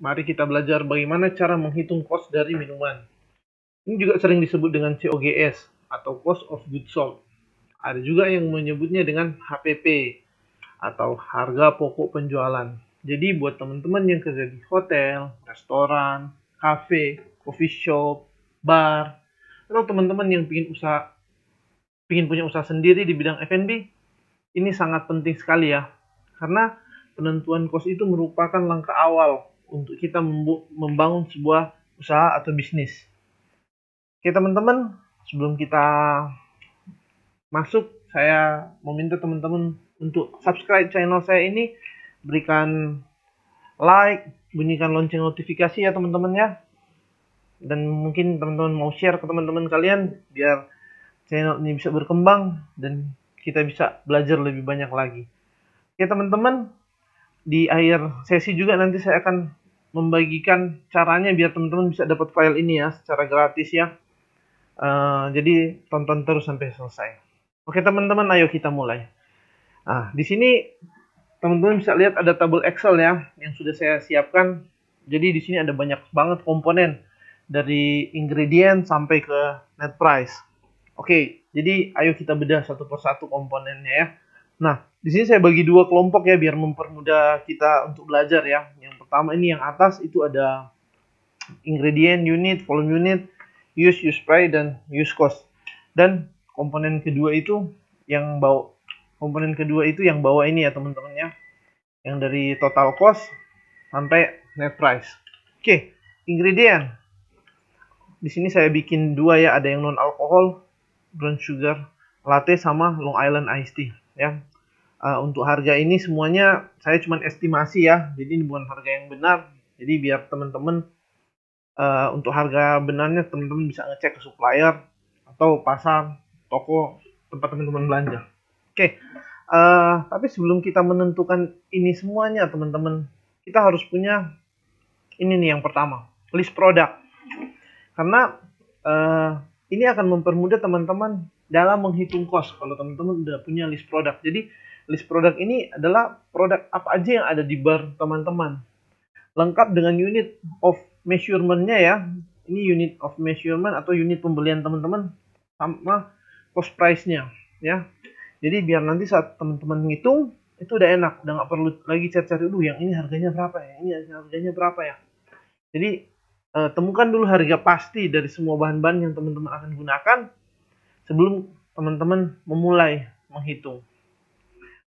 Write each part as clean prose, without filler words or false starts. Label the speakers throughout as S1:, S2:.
S1: mari kita belajar bagaimana cara menghitung cost dari minuman. Ini juga sering disebut dengan COGS atau Cost of Goods Sold. Ada juga yang menyebutnya dengan HPP atau harga pokok penjualan. Jadi buat teman-teman yang kerja di hotel, restoran, cafe, coffee shop, bar, atau teman-teman yang ingin punya usaha sendiri di bidang F&B, ini sangat penting sekali ya. Karena penentuan cost itu merupakan langkah awal untuk kita membangun sebuah usaha atau bisnis. Oke teman-teman, sebelum kita masuk, saya meminta teman-teman untuk subscribe channel saya ini, berikan like, bunyikan lonceng notifikasi ya teman-teman ya. Dan mungkin teman-teman mau share ke teman-teman kalian biar channel ini bisa berkembang dan kita bisa belajar lebih banyak lagi. Oke teman-teman, di akhir sesi juga nanti saya akan membagikan caranya biar teman-teman bisa dapat file ini ya secara gratis ya. Jadi tonton terus sampai selesai. Oke teman-teman, ayo kita mulai. Nah, di sini teman-teman bisa lihat ada tabel Excel ya yang sudah saya siapkan. Jadi di sini ada banyak banget komponen dari ingredient sampai ke net price. Oke, jadi ayo kita bedah satu persatu komponennya ya. Nah, di sini saya bagi dua kelompok ya biar mempermudah kita untuk belajar ya. Yang pertama ini yang atas itu ada ingredient unit, volume unit, use price, dan use cost. Dan komponen kedua itu yang bawa ini ya teman-teman ya. Yang dari total cost sampai net price. Oke, ingredient. Di sini saya bikin dua ya, ada yang non alkohol, brown sugar latte sama Long Island iced tea ya. Untuk harga ini semuanya saya cuma estimasi ya, jadi ini bukan harga yang benar. Jadi biar teman-teman untuk harga benarnya teman-teman bisa ngecek ke supplier atau pasar, toko tempat teman-teman belanja. Oke, tapi sebelum kita menentukan ini semuanya teman-teman, kita harus punya ini nih yang pertama, list produk. Karena ini akan mempermudah teman-teman dalam menghitung cost kalau teman-teman udah punya list produk. Jadi list produk ini adalah produk apa aja yang ada di bar teman-teman. Lengkap dengan unit of measurement-nya ya. Ini unit of measurement atau unit pembelian teman-teman sama cost price-nya ya. Jadi biar nanti saat teman-teman ngitung itu udah enak, udah nggak perlu lagi cari-cari dulu yang ini harganya berapa ya, ini harganya berapa ya. Jadi temukan dulu harga pasti dari semua bahan-bahan yang teman-teman akan gunakan sebelum teman-teman memulai menghitung.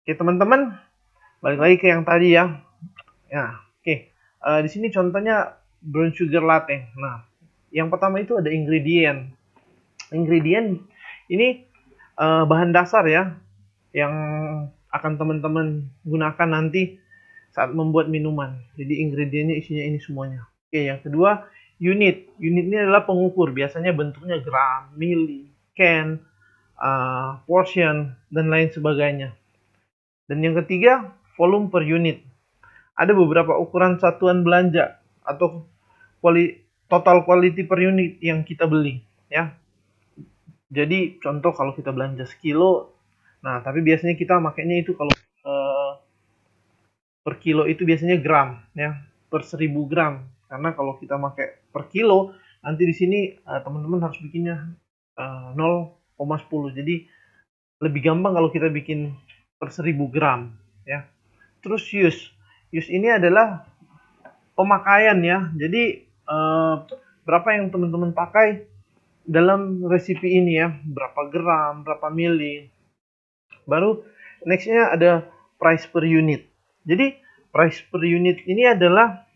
S1: Oke teman-teman, balik lagi ke yang tadi ya. Ya, oke. Di sini contohnya brown sugar latte. Nah, yang pertama itu ada ingredient. Ingredient ini bahan dasar ya yang akan teman-teman gunakan nanti saat membuat minuman. Jadi ingredientnya isinya ini semuanya. Oke, yang kedua unit. Unit ini adalah pengukur. Biasanya bentuknya gram, mili, can, portion, dan lain sebagainya. Dan yang ketiga volume per unit. Ada beberapa ukuran satuan belanja atau total quality per unit yang kita beli ya. Jadi contoh kalau kita belanja sekilo, nah tapi biasanya kita makainya itu kalau per kilo itu biasanya gram ya, per 1000 gram. Karena kalau kita pakai per kilo, nanti di sini teman-teman harus bikinnya 0,10. Jadi lebih gampang kalau kita bikin per 1000 gram ya. Terus use ini adalah pemakaian ya. Jadi berapa yang teman-teman pakai dalam resipi ini ya, berapa gram, berapa mili. Baru nextnya ada price per unit. Jadi price per unit ini adalah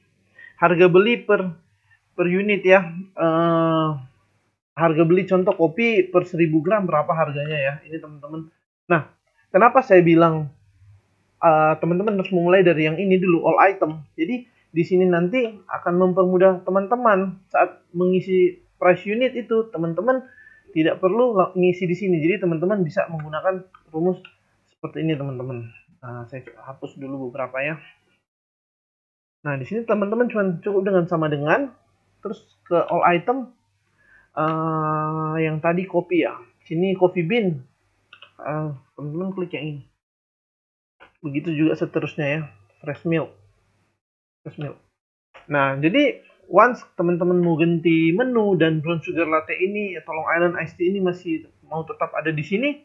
S1: harga beli per unit ya. Harga beli contoh kopi per 1000 gram berapa harganya ya, ini teman-teman. Nah, kenapa saya bilang teman-teman harus memulai dari yang ini dulu, all item. Jadi di sini nanti akan mempermudah teman-teman saat mengisi price unit itu, teman-teman tidak perlu mengisi di sini. Jadi teman-teman bisa menggunakan rumus seperti ini teman-teman. Saya hapus dulu beberapa ya. Nah di sini teman-teman cuma cukup dengan sama dengan, terus ke all item yang tadi kopi ya. Sini coffee bean, teman-teman klik yang ini. Begitu juga seterusnya ya, fresh milk. Nah, jadi once teman-teman mau ganti menu dan brown sugar latte ini atau Long Island iced tea ini masih mau tetap ada di sini,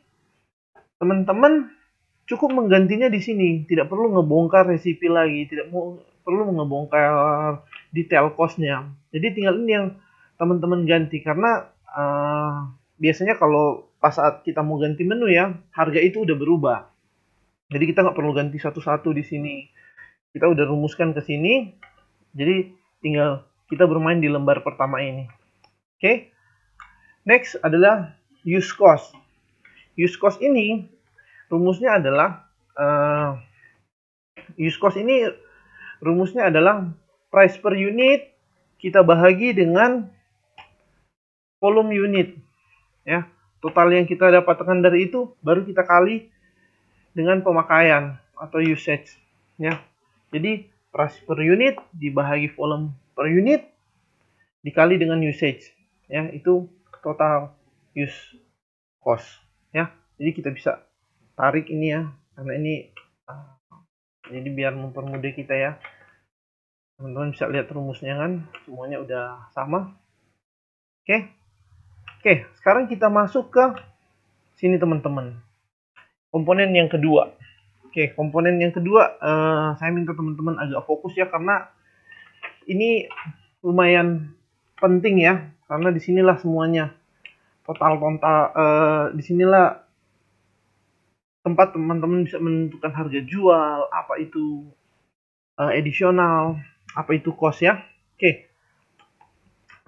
S1: teman-teman cukup menggantinya di sini. Tidak perlu ngebongkar resipi lagi, tidak perlu ngebongkar detail cost-nya. Jadi tinggal ini yang teman-teman ganti karena biasanya kalau pas saat kita mau ganti menu ya, harga itu udah berubah. Jadi kita nggak perlu ganti satu-satu di sini. Kita udah rumuskan ke sini. Jadi tinggal kita bermain di lembar pertama ini. Oke. Next adalah use cost. Use cost ini rumusnya adalah use cost ini rumusnya adalah price per unit kita bahagi dengan volume unit. Ya, total yang kita dapatkan dari itu baru kita kali dengan pemakaian atau usage. Ya, jadi price per unit dibahagi volume per unit dikali dengan usage. Ya, itu total use cost. Ya, jadi kita bisa tarik ini ya, karena ini jadi biar mempermudah kita ya. Teman-teman bisa lihat rumusnya kan, semuanya udah sama. Oke. Oke, sekarang kita masuk ke sini teman-teman. Komponen yang kedua. Oke, komponen yang kedua saya minta teman-teman agak fokus ya karena ini lumayan penting ya, karena disinilah semuanya total disinilah tempat teman-teman bisa menentukan harga jual, apa itu additional, apa itu cost ya. Oke,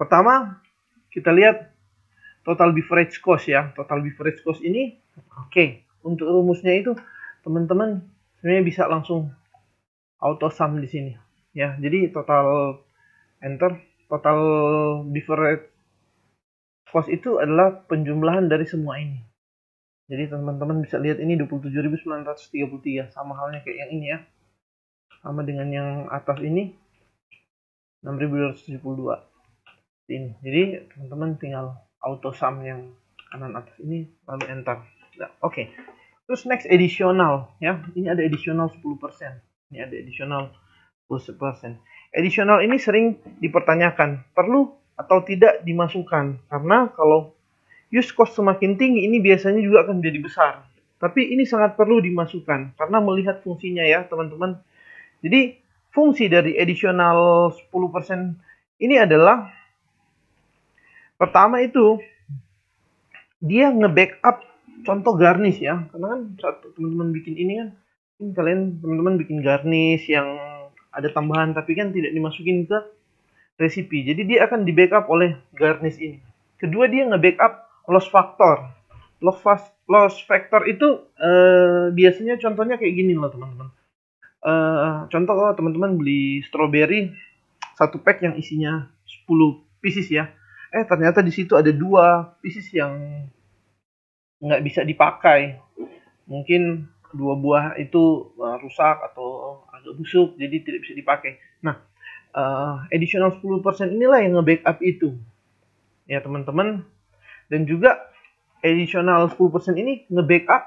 S1: pertama kita lihat total beverage cost ya. Total beverage cost ini, oke, untuk rumusnya itu teman-teman sebenarnya bisa langsung auto sum di sini ya. Jadi total enter, total beverage cost itu adalah penjumlahan dari semua ini. Jadi teman-teman bisa lihat ini 27.933 sama halnya kayak yang ini ya. Sama dengan yang atas ini 6.272 ini. Jadi teman-teman tinggal auto sum yang kanan atas ini lalu enter. Nah, oke. Terus next additional ya. Ini ada additional 10%. Ini ada additional 10%. Additional ini sering dipertanyakan, perlu atau tidak dimasukkan. Karena kalau use cost semakin tinggi ini biasanya juga akan menjadi besar. Tapi ini sangat perlu dimasukkan karena melihat fungsinya ya, teman-teman. Jadi fungsi dari additional 10% ini adalah pertama itu dia nge-backup contoh garnish ya. Karena kan saat teman-teman bikin ini kan, kalian teman-teman bikin garnish yang ada tambahan tapi kan tidak dimasukin ke resipi. Jadi dia akan di-backup oleh garnish ini. Kedua dia nge-backup loss factor. Loss factor itu biasanya contohnya kayak gini loh teman-teman. Contoh kalau teman-teman beli strawberry satu pack yang isinya 10 pieces ya. Ternyata di situ ada 2 pieces yang nggak bisa dipakai. Mungkin 2 buah itu rusak atau agak busuk, jadi tidak bisa dipakai. Nah, additional 10% inilah yang nge-backup itu. Ya teman-teman. Dan juga additional 10% ini nge-backup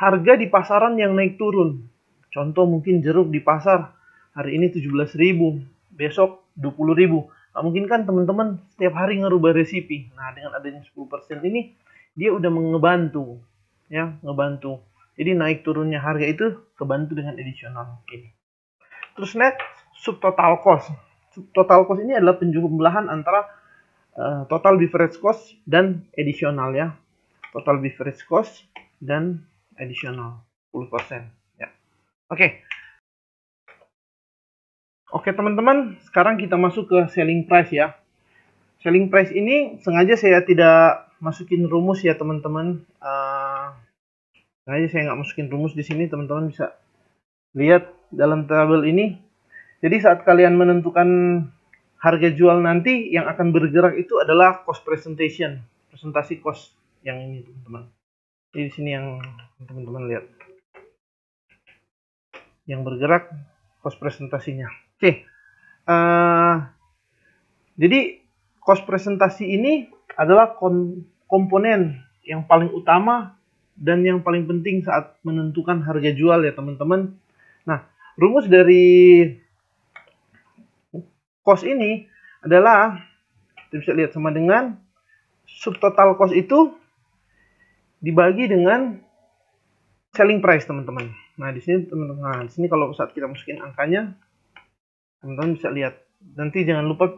S1: harga di pasaran yang naik turun. Contoh mungkin jeruk di pasar hari ini 17.000, besok 20.000. Nah, mungkin kan teman-teman setiap hari ngerubah resipi. Nah, dengan adanya 10% ini dia udah ngebantu ya, ngebantu. Jadi naik turunnya harga itu kebantu dengan additional ini. Terus next, subtotal cost. Subtotal cost ini adalah penjumlahan antara total beverage cost dan additional ya. Total beverage cost dan additional 10% ya. Oke. Oke teman-teman, sekarang kita masuk ke selling price ya. Selling price ini sengaja saya tidak masukin rumus ya teman-teman. Sengaja saya nggak masukin rumus di sini, teman-teman bisa lihat dalam tabel ini. Jadi saat kalian menentukan harga jual nanti, yang akan bergerak itu adalah cost presentation, presentasi cost yang ini teman-teman. Jadi di sini yang teman-teman lihat, yang bergerak cost presentasinya. Oke, jadi cost presentasi ini adalah komponen yang paling utama dan yang paling penting saat menentukan harga jual ya teman-teman. Nah, rumus dari cost ini adalah, kita bisa lihat sama dengan subtotal cost itu dibagi dengan selling price, teman-teman. Nah, di sini teman-teman, nah, di sini kalau saat kita masukin angkanya, teman-teman bisa lihat. Nanti jangan lupa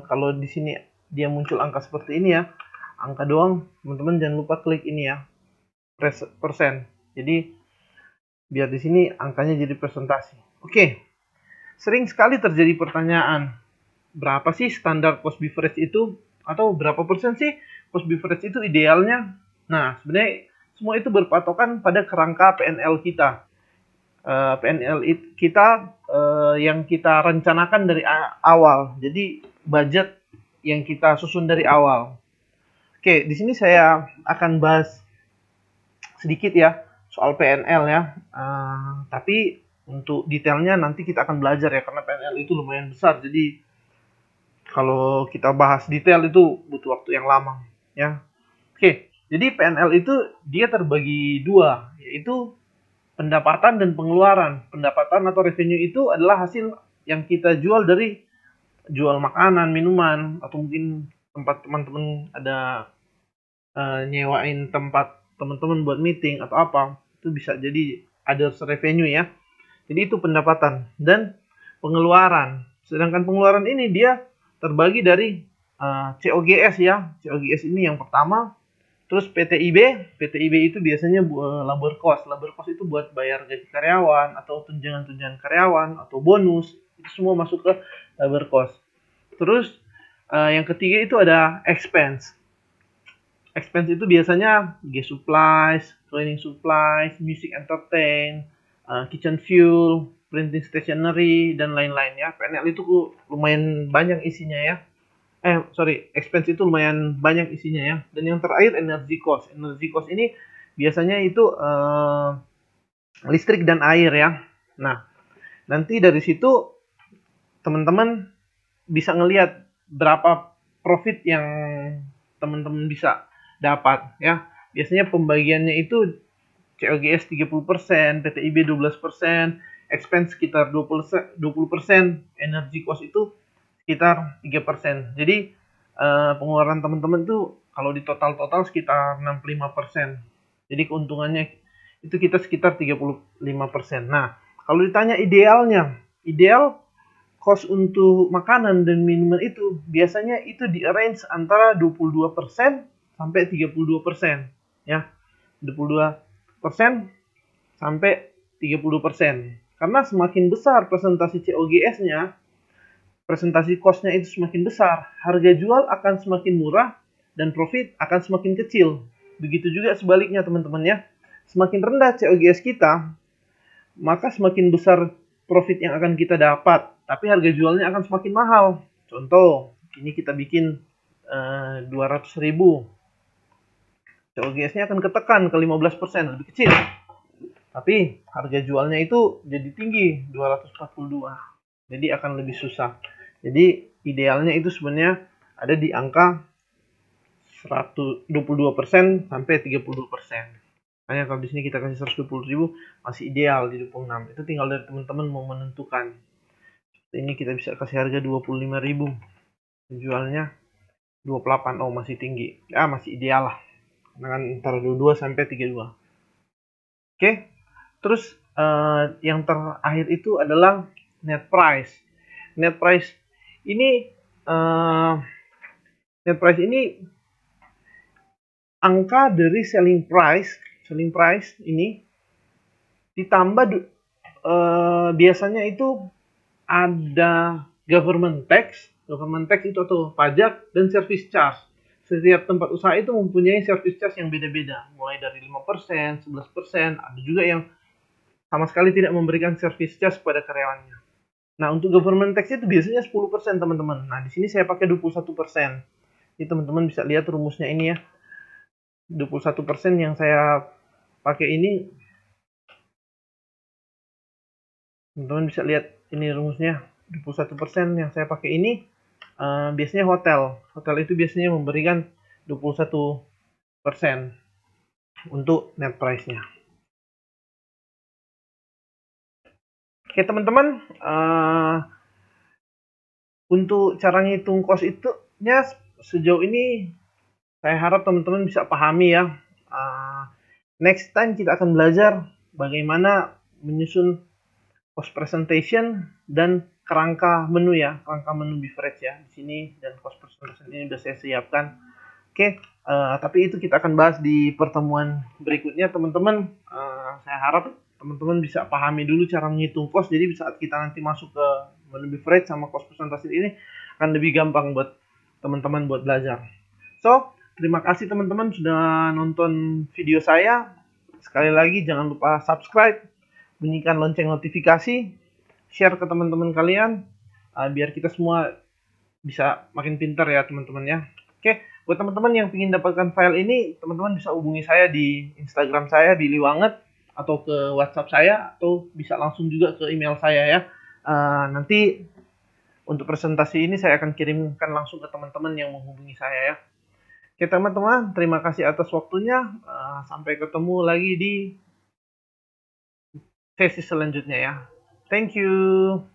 S1: kalau di sini dia muncul angka seperti ini ya, angka doang, teman-teman jangan lupa klik ini ya, persen. Jadi biar di sini angkanya jadi presentasi. Oke. Sering sekali terjadi pertanyaan, berapa sih standar cost beverage itu? Atau berapa persen sih cost beverage itu idealnya? Nah, sebenarnya semua itu berpatokan pada kerangka PNL kita. PNL kita yang kita rencanakan dari awal. Jadi budget yang kita susun dari awal. Oke, di sini saya akan bahas sedikit ya soal PNL ya. Tapi untuk detailnya nanti kita akan belajar ya, karena PNL itu lumayan besar. Jadi kalau kita bahas detail itu butuh waktu yang lama ya. Oke, jadi PNL itu dia terbagi dua, yaitu pendapatan dan pengeluaran. Pendapatan atau revenue itu adalah hasil yang kita jual dari jual makanan, minuman, atau mungkin tempat teman-teman ada nyewain tempat teman-teman buat meeting atau apa, itu bisa jadi ada revenue ya. Jadi itu pendapatan. Dan pengeluaran. Sedangkan pengeluaran ini dia terbagi dari COGS ya. COGS ini yang pertama. Terus PTIB. PTIB itu biasanya labor cost. Labor cost itu buat bayar gaji karyawan atau tunjangan-tunjangan karyawan atau bonus. Itu semua masuk ke labor cost. Terus yang ketiga itu ada expense. Expense itu biasanya supplies, cleaning supplies, music entertain, kitchen fuel, printing stationery, dan lain-lain ya. PNL itu lumayan banyak isinya ya. Expense itu lumayan banyak isinya ya. Dan yang terakhir energy cost. Energy cost ini biasanya itu listrik dan air ya. Nah, nanti dari situ teman-teman bisa ngelihat berapa profit yang teman-teman bisa dapat ya. Biasanya pembagiannya itu COGS 30%, PTIB 12%, expense sekitar 20%, energy cost itu sekitar 3%. Jadi pengeluaran teman-teman itu kalau di total sekitar 65%. Jadi keuntungannya itu kita sekitar 35%. Nah, kalau ditanya idealnya, ideal cost untuk makanan dan minuman itu biasanya itu di range antara 22% sampai 32% ya. 22% sampai 30%. Karena semakin besar presentasi COGS-nya, presentasi cost-nya itu semakin besar, harga jual akan semakin murah dan profit akan semakin kecil. Begitu juga sebaliknya teman-teman ya. Semakin rendah COGS kita, maka semakin besar profit yang akan kita dapat, tapi harga jualnya akan semakin mahal. Contoh, ini kita bikin 200.000. COGS-nya akan ketekan ke 15%, lebih kecil. Tapi harga jualnya itu jadi tinggi, 242. Jadi akan lebih susah. Jadi idealnya itu sebenarnya ada di angka 22% sampai 32%. Makanya kalau di sini kita kasih 120.000 masih ideal di 26. Itu tinggal dari teman-teman mau menentukan. Ini kita bisa kasih harga 25.000. Jualnya 28. Oh, masih tinggi. Ya, masih ideal lah. Dengan antara 22 sampai 32. Oke. Terus yang terakhir itu adalah net price. Net price ini angka dari selling price ini ditambah biasanya itu ada government tax itu atau pajak dan service charge. Setiap tempat usaha itu mempunyai service charge yang beda-beda, mulai dari 5%, 11%, ada juga yang sama sekali tidak memberikan service charge kepada karyawannya. Nah, untuk government tax itu biasanya 10% teman-teman. Nah, di sini saya pakai 21%. Jadi teman-teman bisa lihat rumusnya ini ya. 21% yang saya pakai ini, teman-teman bisa lihat ini rumusnya. 21% yang saya pakai ini biasanya hotel itu biasanya memberikan 21% untuk net price-nya. Oke teman-teman, Untuk cara ngitung cost itu sejauh ini saya harap teman-teman bisa pahami ya. Next time kita akan belajar bagaimana menyusun cost presentation dan kerangka menu ya, kerangka menu beverage ya di sini, dan cost presentation ini sudah saya siapkan. Oke, tapi itu kita akan bahas di pertemuan berikutnya teman-teman. Saya harap teman-teman bisa pahami dulu cara menghitung cost, jadi saat kita nanti masuk ke menu beverage sama cost presentation ini akan lebih gampang buat teman-teman buat belajar. So, terima kasih teman-teman sudah nonton video saya. Sekali lagi jangan lupa subscribe, bunyikan lonceng notifikasi, share ke teman-teman kalian, biar kita semua bisa makin pintar ya teman-teman ya. Oke, buat teman-teman yang ingin dapatkan file ini, teman-teman bisa hubungi saya di Instagram saya, Billy Wanget, atau ke WhatsApp saya, atau bisa langsung juga ke email saya ya. Nanti untuk presentasi ini saya akan kirimkan langsung ke teman-teman yang menghubungi saya ya. Oke teman-teman, terima kasih atas waktunya. Sampai ketemu lagi di sesi selanjutnya ya. Thank you.